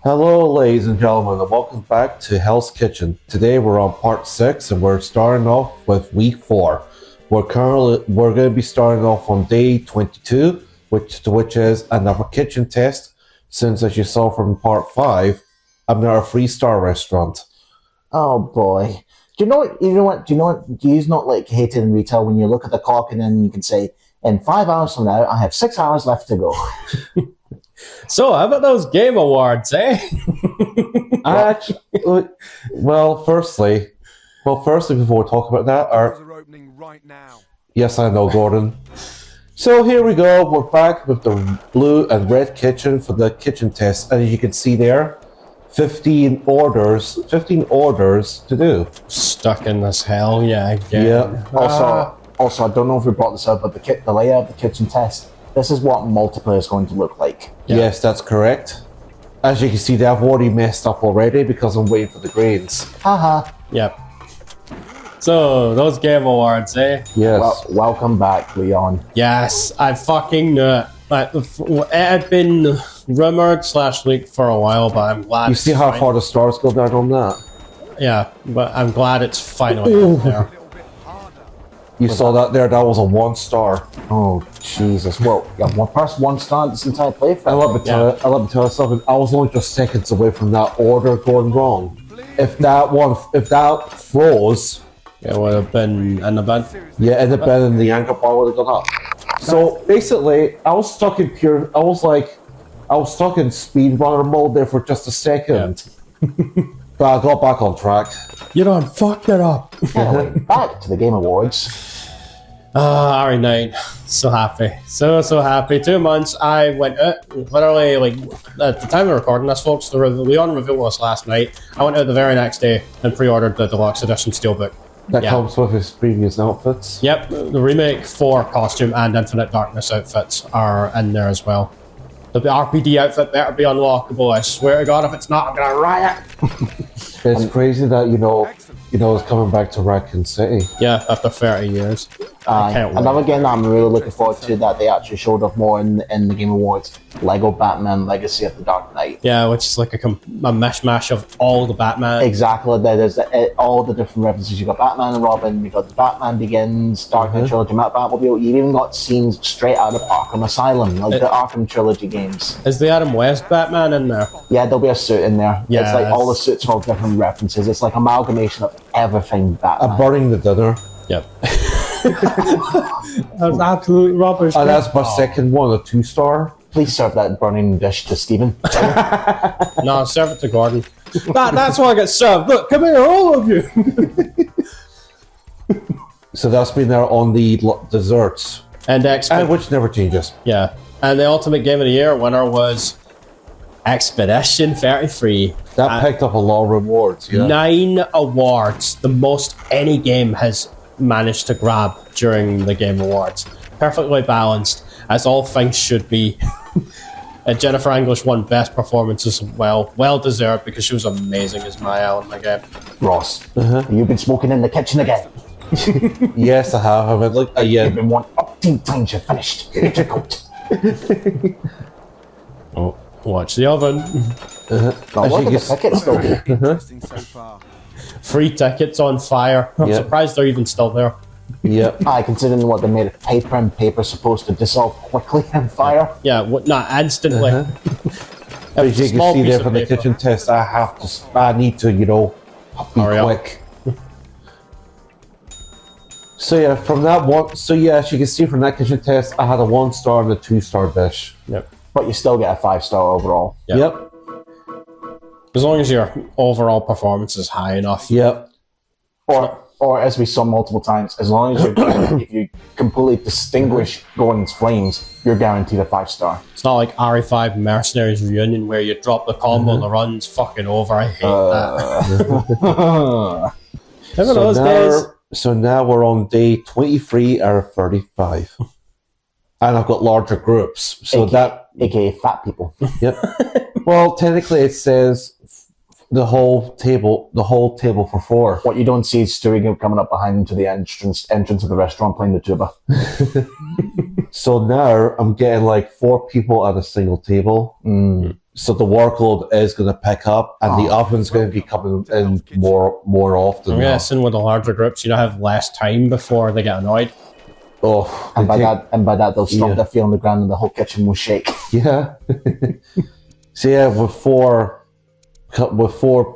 Hello, ladies and gentlemen, and welcome back to Hell's Kitchen. Today we're on part 6, and we're starting off with week 4. We're going to be starting off on day 22, which is another kitchen test. Since, as you saw from part 5, I'm now a 3-star restaurant. Oh boy! Do you know what? Do you not like hate it in retail when you look at the clock and then you can say, "In 5 hours from now, I have 6 hours left to go." So, how about those game awards, eh? Firstly, before we talk about that, are opening right now. Yes, I know, Gordon. So here we go. We're back with the blue and red kitchen for the kitchen test, and as you can see there, 15 orders to do. Stuck in this hell, yeah. Again. Yeah. Also, I don't know if we brought this up, but the layout of the kitchen test. This is what multiplayer is going to look like. Yeah. Yes, that's correct. As you can see, I've already messed up already because I'm waiting for the grains. Haha. Yep. So, those game awards, eh? Yes. Welcome back, Leon. Yes, I fucking knew it. It had been rumored / leaked for a while, but I'm glad. You see how far the stars go down on that? Yeah, but I'm glad it's finally out there. You saw that there? That was a 1-star. Oh Jesus! Well, yeah, first 1-star this entire playthrough. I love to tell you something. I was only just seconds away from that order going wrong. If that froze, It would have been in the bin. yeah, in the bed and the anchor bar would have gone up. So basically, I was stuck in speedrunner mode there for just a second. But I got back on track. You done fucked it up. Anyway, back to the Game Awards. RE9. So happy. So happy. 2 months, I went out, literally, at the time of recording this, folks, the Leon reveal was last night. I went out the very next day and pre-ordered the Deluxe Edition Steelbook. That comes with his previous outfits. Yep, the Remake 4 costume and Infinite Darkness outfits are in there as well. The RPD outfit better be unlockable, I swear to God, if it's not, I'm gonna riot! It's crazy that, it's coming back to Raccoon City. Yeah, after 30 years. I can't wait. Another game that I'm really looking forward to that they actually showed off more in the Game Awards, Lego Batman Legacy of the Dark Knight. Yeah, which is like a mishmash of all the Batman. Exactly, there's all the different references. You've got Batman and Robin, you've got the Batman Begins, Dark Knight Trilogy, Matt Batmobile, you've even got scenes straight out of Arkham Asylum, like the Arkham Trilogy games. Is the Adam West Batman in there? Yeah, there'll be a suit in there. Yeah, it's like all the suits are all different references. It's like amalgamation of everything Batman. I'm burning the dinner. Yep. That's absolute rubbish. And that's my second one, a 2-star. Please serve that burning dish to Stephen. No, serve it to Gordon. That's why I get served. Look, come here, all of you. So that's been there on the desserts. And which never changes. Yeah. And the Ultimate Game of the Year winner was Expedition 33. That picked up a lot of rewards, yeah. 9 awards, the most any game has managed to grab during the Game Awards. Perfectly balanced, as all things should be. And Jennifer English won Best Performance as well. Well deserved, because she was amazing as Maya in the game. Ross, you've been smoking in the kitchen again. Yes, I have. You've been one 18 times you're finished. Get your coat. Oh, watch the oven. Now, look at the tickets, though. Interesting so far. Free tickets on fire. I'm surprised they're even still there. Yeah. Considering what they made of paper, and paper's supposed to dissolve quickly in fire. Yeah, not instantly. As you can see there from the kitchen test, I need to, be quick. So yeah, from that one, as you can see from that kitchen test, I had a 1-star and a 2-star dish. Yep. But you still get a 5-star overall. Yep. As long as your overall performance is high enough. Yep. Or as we saw multiple times, as long as if you completely distinguish Gordon's flames, you're guaranteed a 5-star. It's not like RE5 Mercenaries Reunion where you drop the combo and the run's fucking over. I hate that. Remember those days? So now we're on day 23 out of 35. And I've got larger groups. So AKA fat people. Yep. Well, technically it says the whole table for 4. What you don't see is Stewie coming up behind him to the entrance of the restaurant playing the tuba. So now I'm getting like 4 people at a single table. so the workload is going to pick up, and the oven's going to be coming in more often. I'm now. guessing with the larger groups, have less time before they get annoyed. Oh, And by that, they'll stop their feet on the ground, and the whole kitchen will shake. yeah. So yeah, with four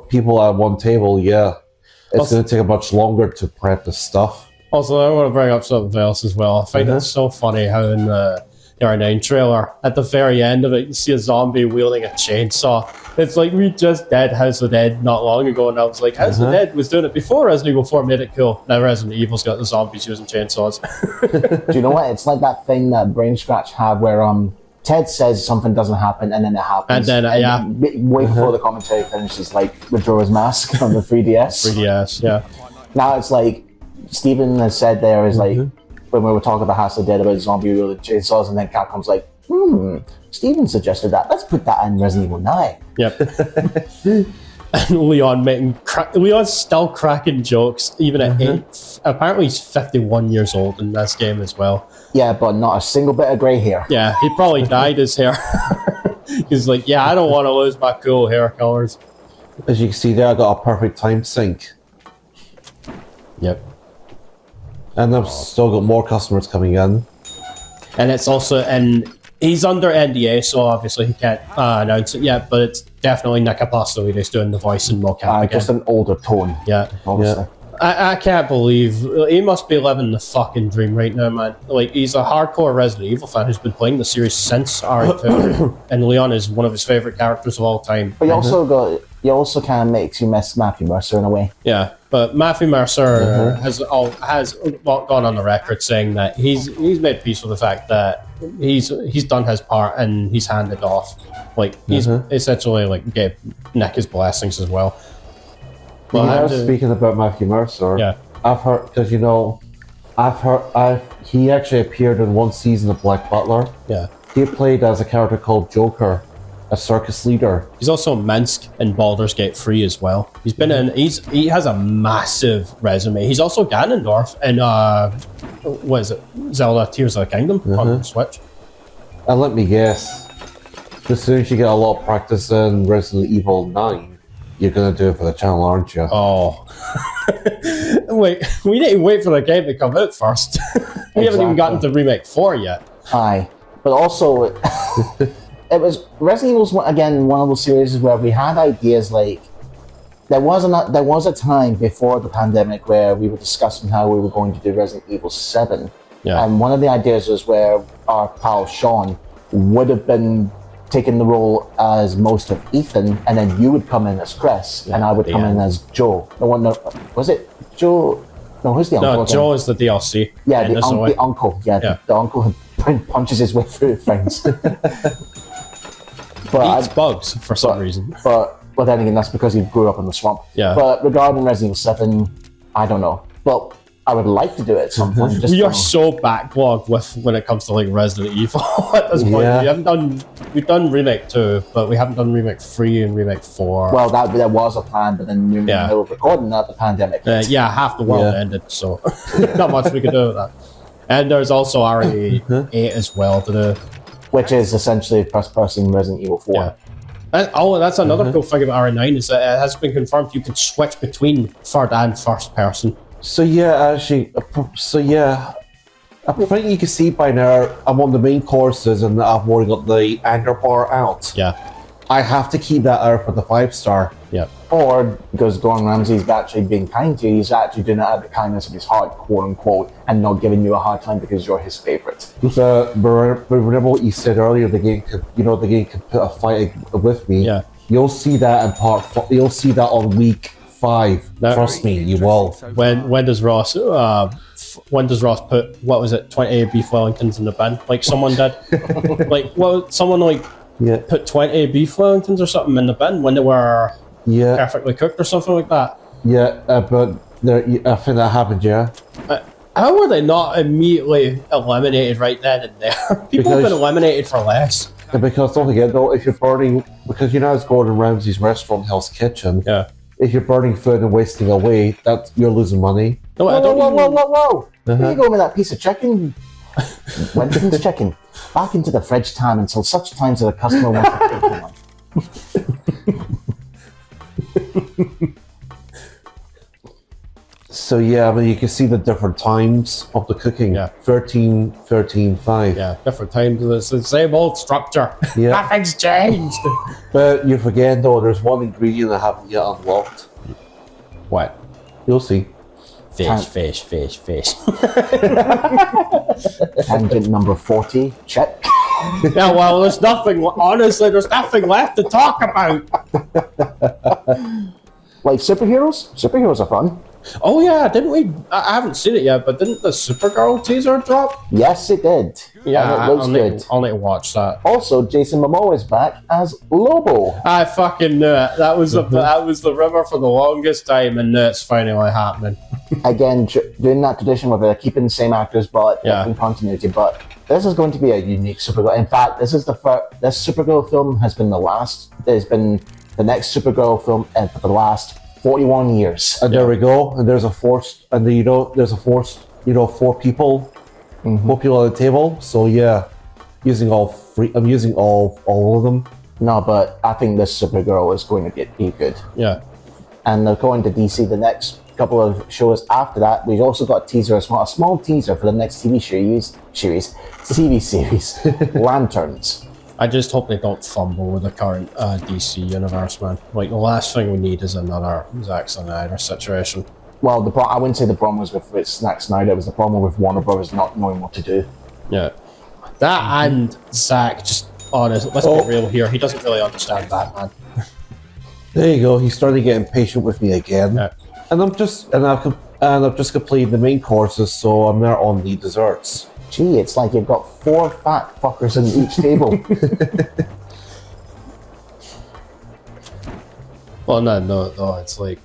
people at one table, it's going to take much longer to prep the stuff. Also, I want to bring up something else as well. I find it so funny how in the R9 trailer, at the very end of it, you see a zombie wielding a chainsaw. It's like, we just did House of the Dead not long ago, and I was like, House of the Dead was doing it before Resident Evil 4 made it cool. Now Resident Evil's got the zombies using chainsaws. Do you know what? It's like that thing that Brain Scratch have where Ted says something doesn't happen, and then it happens. And then, way before the commentary finishes, like Majora's Mask on the 3DS. 3DS, yeah. Now it's like, Stephen has said there is like, when we were talking about House of the Dead about zombie wielding chainsaws, and then Capcom's like, Stephen suggested that. Let's put that in Resident Evil 9. Yep. And Leon's still cracking jokes, even at 8. Apparently he's 51 years old in this game as well. Yeah, but not a single bit of grey hair. Yeah, he probably dyed his hair. He's like, I don't want to lose my cool hair colors. As you can see there, I got a perfect time sync. Yep. And I've still got more customers coming in. And it's also, and he's under NDA, so obviously he can't announce it yet, but it's definitely Nick Apostolides doing the voice in mocap again. Just an older tone. Yeah. Obviously. Yeah. I can't believe, he must be living the fucking dream right now, man. Like, he's a hardcore Resident Evil fan who's been playing the series since RE2, and Leon is one of his favourite characters of all time. But he also kind of makes you miss Matthew Mercer in a way. Yeah, but Matthew Mercer has gone on the record saying that he's made peace with the fact that he's done his part and he's handed off. Like, he's essentially like gave Nick his blessings as well. But speaking about Matthew Mercer, I've heard, because he actually appeared in one season of Black Butler. Yeah. He played as a character called Joker, a circus leader. He's also Minsk in Baldur's Gate 3 as well. He's been in. He has a massive resume. He's also Ganondorf in what is it? Zelda: Tears of the Kingdom on Switch. And let me guess, as soon as you get a lot of practice in Resident Evil 9, you're gonna do it for the channel, aren't you? Oh, wait! We need to wait for the game to come out first. We haven't even gotten to Remake 4 yet. Aye, but also it was Resident Evil's again one of those series where we had ideas like there was a time before the pandemic where we were discussing how we were going to do Resident Evil 7. Yeah. And one of the ideas was where our pal Sean would have been taking the role as most of Ethan, and then you would come in as Chris, and I would come in as Joe. Was it Joe? No, who's the uncle? No, again? Joe is the DLC. Yeah, the uncle. Yeah, the uncle who punches his way through things. Eats bugs for some reason. But then again, that's because he grew up in the swamp. Yeah. But regarding Resident Evil 7, I don't know. But I would like to do it at some point. We are so backlogged when it comes to like Resident Evil at this point. Yeah. We've done Remake 2, but we haven't done Remake 3 and Remake 4. Well, there was a plan, but then we were in the middle of recording that, the pandemic. Half the world ended, so not much we could do with that. And there's also RE8 as well to do. Which is essentially first-person Resident Evil 4. Yeah. And, that's another cool thing about RE9 is that it has been confirmed you can switch between third and first person. So I think you can see by now I'm on the main courses and I've already got the anger bar out. Yeah. I have to keep that out for the 5-star. Yeah. Or because Gordon Ramsay's actually being kind to you, he's actually doing it out of the kindness of his heart, quote unquote, and not giving you a hard time because you're his favourite. Remember what you said earlier, the game could put a fight with me. Yeah. You'll see that in you'll see that on week 5. Trust me, you will. When does Ross put, what was it, 20 beef Wellingtons in the bin like someone did? Put 20 beef Wellingtons or something in the bin when they were perfectly cooked or something like that? Yeah, but I think that happened, yeah. How were they not immediately eliminated right then and there? People have been eliminated for less. Because don't forget though, if you're burning, because it's Gordon Ramsay's restaurant, Hell's Kitchen. Yeah. If you're burning food and wasting away, you're losing money. No, Whoa. Where you go with that piece of chicken? Wentworth's chicken. Back into the fridge time until such times that the customer wants to take one. So yeah, I mean, you can see the different times of the cooking. Yeah. 13, 13, 5. Yeah, different times. It's the same old structure. Yeah. Nothing's changed. But you forget though, there's one ingredient I haven't yet unlocked. What? You'll see. Fish. Tangent number 40, check. Yeah, well, there's nothing, honestly, there's nothing left to talk about. Like superheroes? Superheroes are fun. Oh yeah, didn't we, I haven't seen it yet, but didn't the Supergirl teaser drop? Yes, it did. Yeah, And it looks good. I'll need to watch that. Also, Jason Momoa is back as Lobo. I fucking knew it. That was the rumor for the longest time, and now it's finally happening. Again, doing that tradition where they're keeping the same actors but different continuity. But this is going to be a unique Supergirl. In fact, this Supergirl film has been there's been the next Supergirl film for the last 41 years. And there we go. And there's a force, and there's a force, 4 people. 4 people on the table. So yeah, I'm using all of them. No, but I think this Supergirl is going to be good. Yeah. And they're going to DC the next couple of shows after that. We've also got a small teaser for the next TV series, Lanterns. I just hope they don't fumble with the current DC universe, man. Like, the last thing we need is another Zack Snyder situation. Well, I wouldn't say the problem was with Zack Snyder. It was the problem with Warner Brothers not knowing what to do. Yeah. That and Zack, just honest, let's get real here. He doesn't really understand Batman. There you go. He's starting to get impatient with me again. Yeah. And I've just completed the main courses, so I'm now on the desserts. Gee, it's like you've got 4 fat fuckers in each table. Well, no, it's like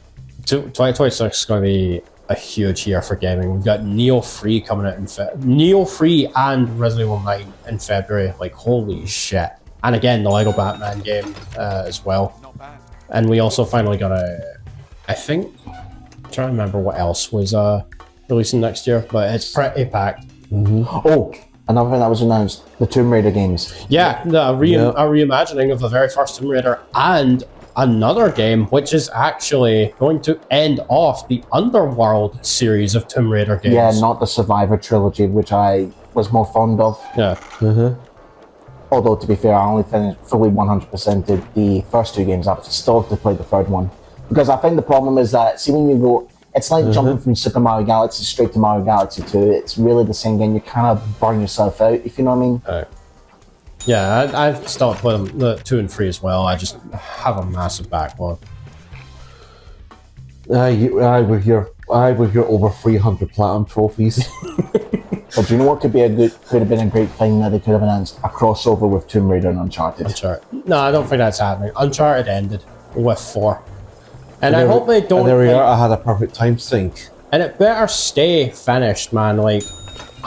2026 is going to be a huge year for gaming. We've got Neo 3 coming out Neo 3 and Resident Evil 9 in February. Like, holy shit. And again, the Lego Batman game as well. Not bad. And we also finally got I'm trying to remember what else was releasing next year, but it's pretty packed. Oh, another thing that was announced, the Tomb Raider games. Yeah, a reimagining of the very first Tomb Raider, and another game which is actually going to end off the Underworld series of Tomb Raider games. Yeah, not the Survivor trilogy, which I was more fond of. Yeah. Although, to be fair, I only fully 100% did the first 2 games. I still have to play the third one. Because I think the problem is that, see, when you go, it's like jumping from Super Mario Galaxy straight to Mario Galaxy 2. It's really the same game. You kind of burn yourself out, if you know what I mean. Yeah, I've started playing the 2 and 3 as well. I just have a massive backlog. I with your over 300 platinum trophies. But do you know what could have been a great thing that they could have announced? A crossover with Tomb Raider and Uncharted. No, I don't think that's happening. Uncharted ended with 4. And I hope they don't. And there we are. I had a perfect time sync. And it better stay finished, man. Like,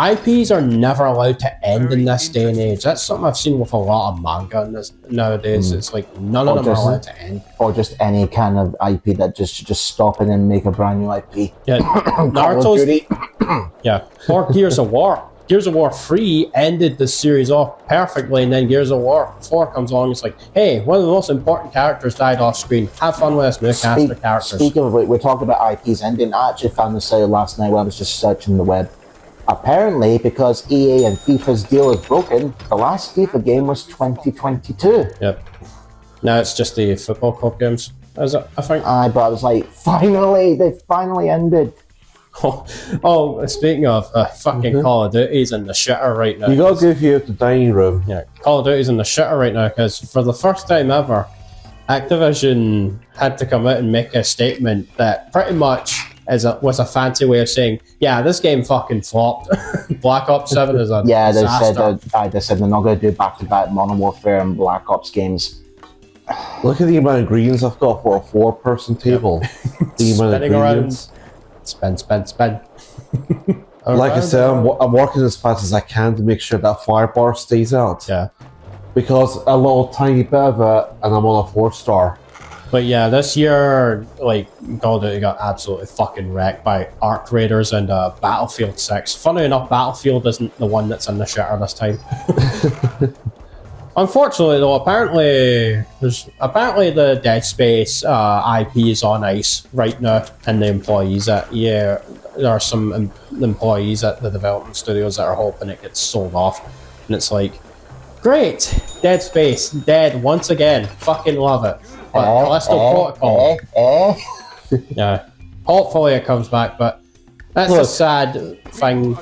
IPs are never allowed to end in this day and age. That's something I've seen with a lot of manga nowadays. It's like none of them are allowed to end. Or just any kind of IP that just stop and then make a brand new IP. Yeah, Naruto's. Yeah, or Gears of War. Gears of War 3 ended the series off perfectly, and then Gears of War 4 comes along. It's like, hey, one of the most important characters died off screen. Have fun with this new cast of characters. Speaking of it, we're talking about IPs ending. I actually found this out last night when I was just searching the web. Apparently, because EA and FIFA's deal is broken, the last FIFA game was 2022. Yep. Now it's just the football club games, is it? I think. But I was like, finally, they finally ended. Oh, speaking of fucking Call of Duty's in the shitter right now. You gotta give you the dining room. Yeah, Call of Duty's in the shitter right now because for the first time ever, Activision had to come out and make a statement that pretty much was a fancy way of saying, yeah, this game fucking flopped. Black Ops 7 is a disaster. They said they're not going to do back-to-back Modern Warfare and Black Ops games. Look at the amount of ingredients I've got for a 4-person table. The amount of ingredients. Spend. Like I said, I'm working as fast as I can to make sure that fire bar stays out. Yeah. Because a little tiny bit of it, and I'm on a 4-star. But yeah, this year, like, Call of Duty got absolutely fucking wrecked by Arc Raiders and Battlefield 6. Funny enough, Battlefield isn't the one that's in the shitter this time. Unfortunately, though, apparently the Dead Space IP is on ice right now, and the employees at there are some employees at the development studios that are hoping it gets sold off, and it's like, great, Dead Space dead once again, fucking love it. But Callisto Protocol, yeah, hopefully it comes back, but that's a sad thing.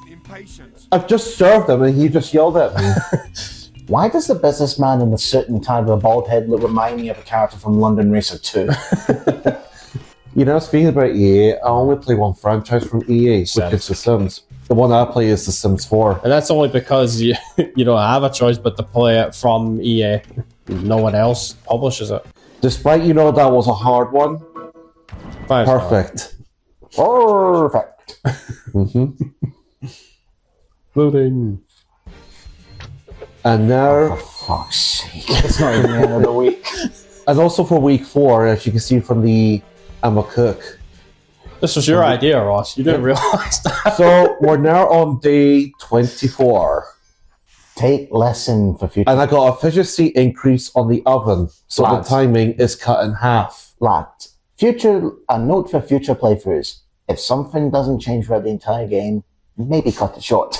Impatient. I've just served him and he just yelled at me. Why does the businessman in the suit and tie with a bald head look remind me of a character from London Racer 2? You know, speaking about EA, I only play one franchise from EA, which is The Sims. The one I play is The Sims 4. And that's only because you don't have a choice but to play it from EA. No one else publishes it. Despite that was a hard one. Perfect. Perfect. Loading. And now, For fuck's sake, it's not even the end of the week. and also for week 4, as you can see from the I'm a Cook. This was your idea, Ross. You didn't realize that. So we're now on day 24. Take lesson for future. And I got efficiency increase on the oven, so Lads. the timing is cut in half. Lads, a note for future playthroughs. If something doesn't change throughout the entire game, maybe cut it short.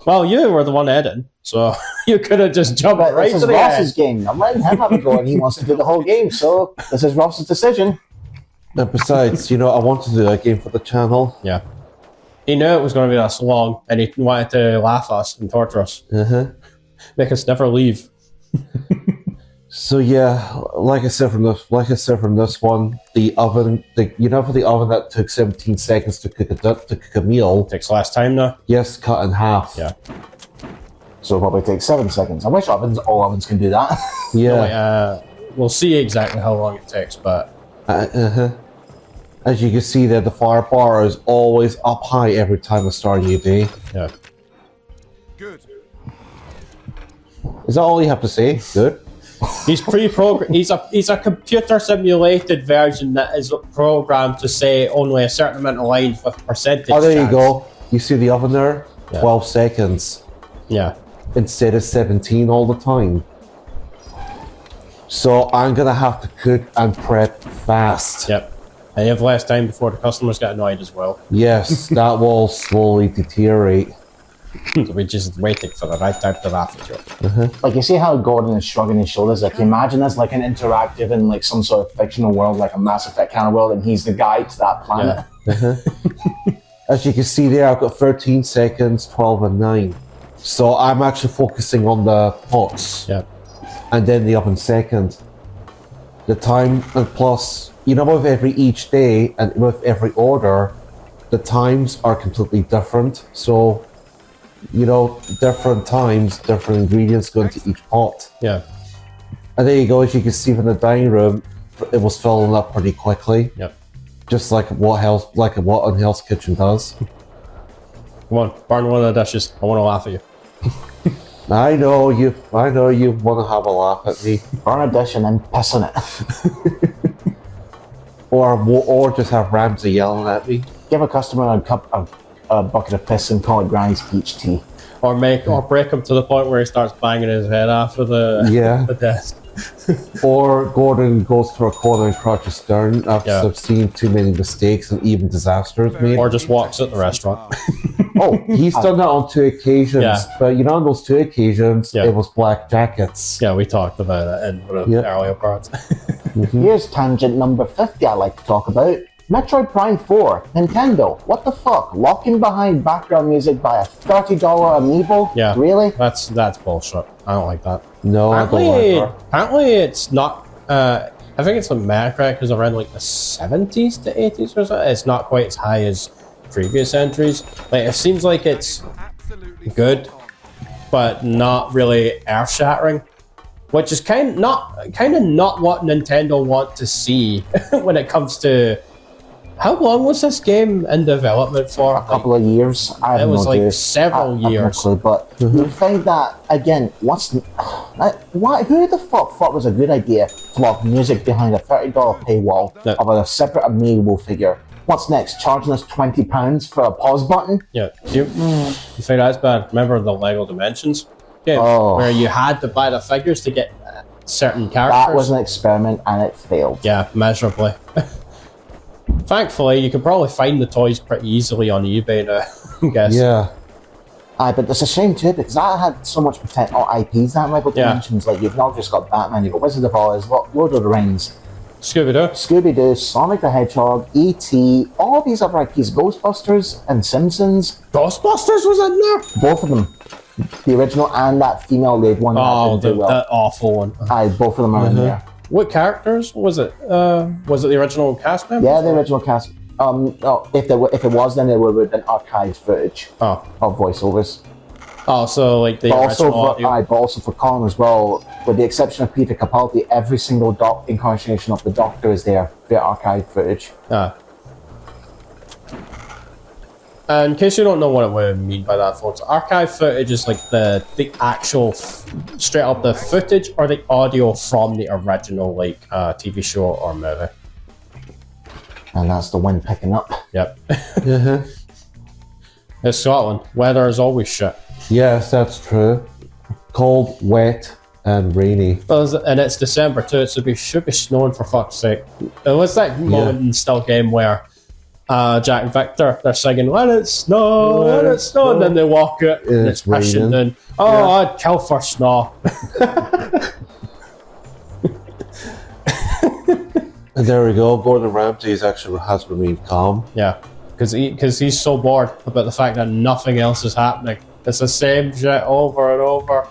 Well, you were the one editing, so you could have just jumped But right this to is the Ross's end. game. I'm letting him have a go, and he wants to do the whole game, so this is Ross's decision. And besides, I want to do a game for the channel. Yeah. He knew it was going to be this long, and he wanted to laugh at us and torture us. Make us never leave. So yeah, like I said from this one, the oven, for the oven that took 17 seconds to cook a meal, Takes less time now. yes, cut in half. Yeah. So it'll probably take 7 seconds. I wish all ovens can do that. Yeah. We'll see exactly how long it takes, but As you can see there, the fire bar is always up high every time I start a new day. yeah. Good. Is that all you have to say? Good. He's pre-programmed. He's a computer simulated version that is programmed to say only a certain amount of lines with percentage. Oh, there you chance. go. You see the oven there? Yeah. 12 seconds Yeah. instead of 17 all the time. So I'm gonna have to cook and prep fast. Yep. And you have less time before the customers get annoyed as well. Yes, that will slowly deteriorate. So we're just waiting for the right time to laugh at you. Like, you see how Gordon is shrugging his shoulders? Like, imagine this like an interactive in like some sort of fictional world, like a Mass Effect kind of world, and he's the guide to that planet. As you can see there, I've got 13 seconds, 12 and 9. So I'm actually focusing on the pots. Yep. And then the oven second. The time, and plus, with each day and with every order, the times are completely different. So, different times, different ingredients go into each pot. Yeah. And there you go, as you can see from the dining room, it was filling up pretty quickly. Yep. Just like what on Hell's Kitchen does. Come on, burn one of the dishes. I want to laugh at you. I know you want to have a laugh at me. Burn a dish and then piss on it. Or just have Ramsay yelling at me. Give a customer a bucket of piss and call it Granny's peach tea. Or break him to the point where he starts banging his head off of the desk. Or Gordon goes to a corner and crouches down after I've seen too many mistakes and even disasters made. Or just walks at the restaurant. Oh, he's done that on 2 occasions. Yeah. But on those 2 occasions, it was black jackets. Yeah, we talked about it in one of the earlier parts. Here's tangent number 50 I like to talk about. Metroid Prime 4, Nintendo. What the fuck? Locking behind background music by a $30 amiibo? Yeah. Really? That's bullshit. I don't like that. No, I don't like that. Apparently it's not... I think it's on Metacritic is around like the 70s to 80s or so. It's not quite as high as previous entries. Like, it seems like it's good, but not really earth-shattering. Which is kind of not what Nintendo want to see when it comes to... How long was this game in development for? A couple of years. I have It was no like idea. several I have no years. clue, but you find that, again, who the fuck thought it was a good idea to lock music behind a $30 paywall of a separate amiibo figure What's next? Charging us £20 for a pause button? Yeah. You think that's bad? Remember the Lego Dimensions game where you had to buy the figures to get certain characters? That was an experiment and it failed. Yeah, miserably. Thankfully, you can probably find the toys pretty easily on eBay now, I guess. Yeah. But it's a shame too because that had so much potential IPs that Lego Dimensions. Like you've not just got Batman, you've got Wizard of Oz, Lord of the Rings, Scooby-Doo, Sonic the Hedgehog, E.T., all these other IPs, Ghostbusters and Simpsons. Ghostbusters was in there? Both of them. The original and that female lead one. Oh, that didn't do well. that awful one. Both of them are in there. What characters was it? Was it the original cast members? Yeah, the original cast. No, if it was, then it would have been archived footage of voiceovers. Oh, so like the original audio. But also for Colin as well, with the exception of Peter Capaldi, every single incarnation of the Doctor is there via archived footage. And in case you don't know what it would mean by that, folks, archive footage is like the actual straight up the footage or the audio from the original like TV show or movie. And that's the wind picking up. Yep. It's Scotland. Weather is always shit. Yes, that's true. Cold, wet, and rainy. And it's December too, so it should be snowing for fuck's sake. It was that moment in Still Game where Jack and Victor, they're singing, let it snow, and then they walk out and it's pushing down. Oh, I'd kill for snow. And there we go. Gordon Ramsay has remained calm. Yeah, because he's so bored about the fact that nothing else is happening. It's the same shit over and over.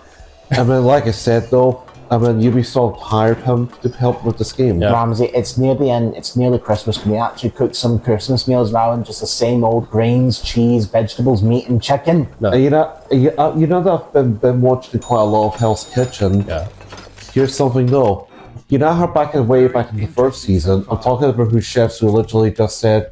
I mean, like I said though, Ubisoft hired him to help with this game. Yeah. Ramsay, it's near the end, it's nearly Christmas. Can we actually cook some Christmas meals rather than just the same old grains, cheese, vegetables, meat and chicken? No. You know that I've been watching quite a lot of Hell's Kitchen. Yeah. Here's something though. You know how back in the first season, I'm talking about who chefs who literally just said,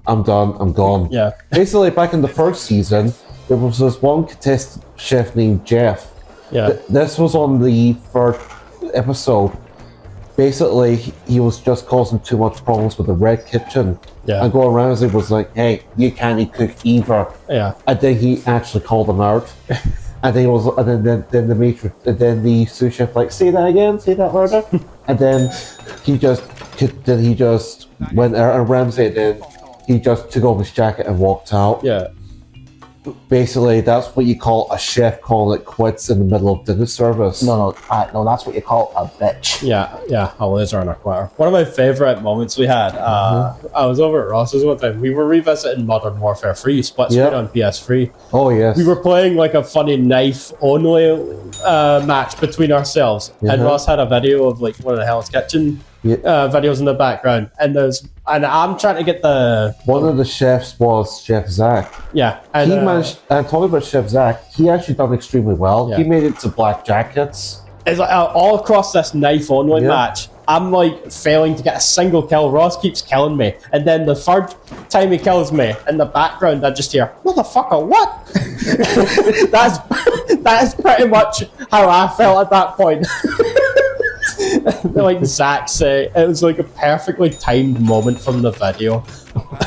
I'm done, I'm gone. Yeah. Basically, back in the first season, there was this one contestant chef named Jeff. Yeah. This was on the third episode. Basically, he was just causing too much problems with the Red Kitchen. Yeah. And Gordon Ramsay was like, hey, you can't cook either. Yeah. And then he actually called him out. And then the sous chef like, say that again, say that louder. And then he just went and Ramsay then he just took off his jacket and walked out. Yeah. Basically, that's what you call a chef calling it quits in the middle of dinner service. No, that's what you call a bitch. Yeah, a loser and a quitter. One of my favourite moments we had, I was over at Ross's one time. We were revisiting Modern Warfare 3, split screen on PS3. Oh, yes. We were playing like a funny knife-only match between ourselves. And Ross had a video of like one of the Hell's Kitchen videos in the background. And I'm trying to get one of the chefs was Chef Zach. Yeah. And he managed, and talking about Chef Zach, he actually done extremely well. Yeah. He made it to black jackets. It's like all across this knife-only match. I'm like failing to get a single kill. Ross keeps killing me. And then the third time he kills me, in the background I just hear, motherfucker, what? That's pretty much how I felt at that point. Like Zach said, it was like a perfectly timed moment from the video.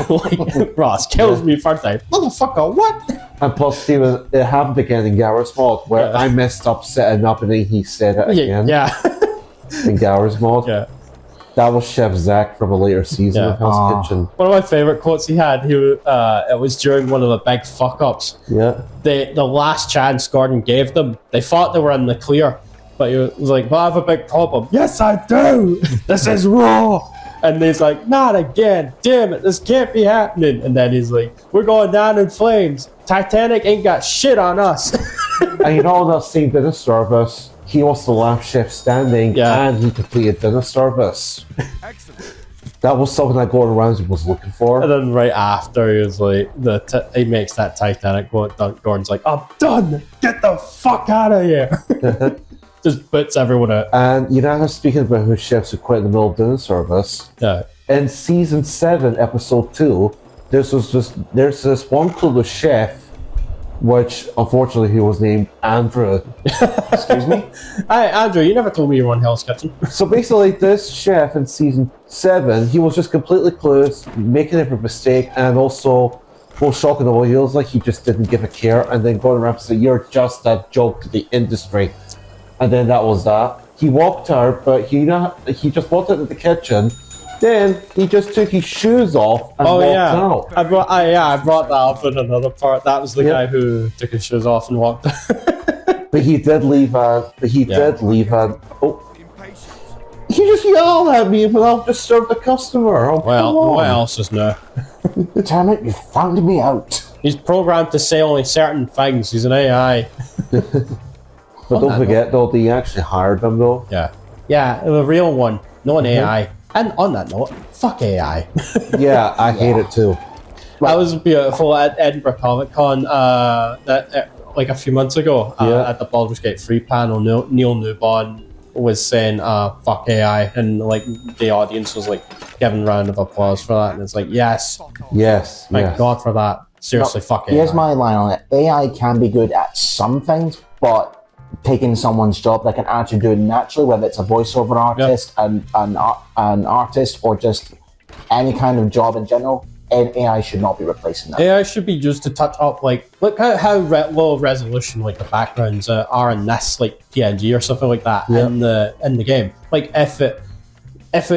Like Ross kills me first time. Motherfucker, what? And plus, it happened again in Garrett's mod where I messed up setting up and then he said it again. Yeah. In Garrett's mod. Yeah. That was Chef Zach from a later season of Hell's Kitchen. One of my favourite quotes he had, it was during one of the big fuck-ups. Yeah. The last chance Gordon gave them, they thought they were in the clear. But he was like, but I have a big problem. Yes, I do. This is raw. And he's like, not again. Damn it, this can't be happening. And then he's like, we're going down in flames. Titanic ain't got shit on us. And that same dinner service, he was the last chef standing and he completed dinner service. Excellent. That was something that Gordon Ramsay was looking for. And then right after, he was like, he makes that Titanic quote. Gordon's like, I'm done. Get the fuck out of here. Just puts everyone out. And how speaking about who chefs who quit in the middle of dinner service. Yeah. In season 7, episode 2, there's this one clueless chef which unfortunately he was named Andrew. Excuse me? Hey, Andrew, you never told me you were on Hell's Kitchen. So basically, this chef in season 7, he was just completely clueless, making every mistake, and also, most shocking of all, he was like he just didn't give a care, and then Gordon Ramsay said, "You're just a joke to the industry," and then that was that. He walked out, but he just walked into the kitchen. Then he just took his shoes off and walked out. I brought that up in another part. That was the guy who took his shoes off and walked out. But he did leave a. Oh, Impatience. he just yelled at me, but I'll just serve the customer. Oh, Well, come on. what else is new? Damn it, you found me out. He's programmed to say only certain things. He's an AI. But don't forget, though, they actually hired them, though. Yeah, the real one, not an AI. And on that note, fuck AI. Yeah, I hate it too. That was beautiful at Edinburgh Comic Con like a few months ago at the Baldur's Gate 3 panel. Neil Newbon was saying fuck AI, and like the audience was like giving a round of applause for that, and it's like yes, thank God for that. Seriously, fuck AI. Here's my line on it. AI can be good at some things, but taking someone's job they can actually do it naturally, whether it's a voiceover artist, an artist, or just any kind of job in general, and AI should not be replacing that. AI should be used to touch up, like, look at how low resolution like the backgrounds are in this, like PNG or something like that in the game. Like if it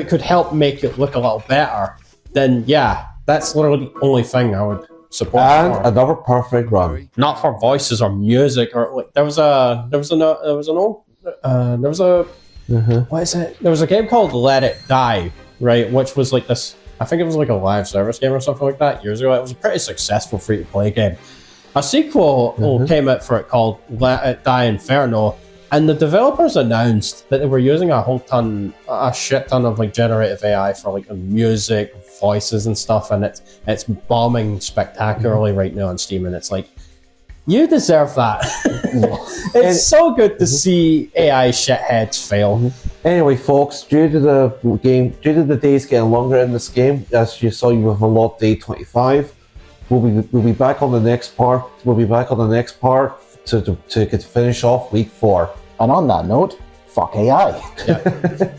could help make it look a little better, then yeah, that's literally the only thing I would support. And another perfect run. Not for voices or music or like there was a what is it? There was a game called Let It Die, right? Which was like this. I think it was like a live service game or something like that years ago. It was a pretty successful free-to-play game. A sequel came out for it called Let It Die Inferno, and the developers announced that they were using a shit ton of like generative AI for like music, voices, and stuff, and it's bombing spectacularly right now on Steam, and it's like, you deserve that. It's so good to see AI shitheads fail. Anyway, folks, due to the days getting longer in this game, as you saw, you have unlocked day 25. We'll be back on the next part. We'll be back on the next part to finish off week 4. And on that note, fuck AI. Yeah.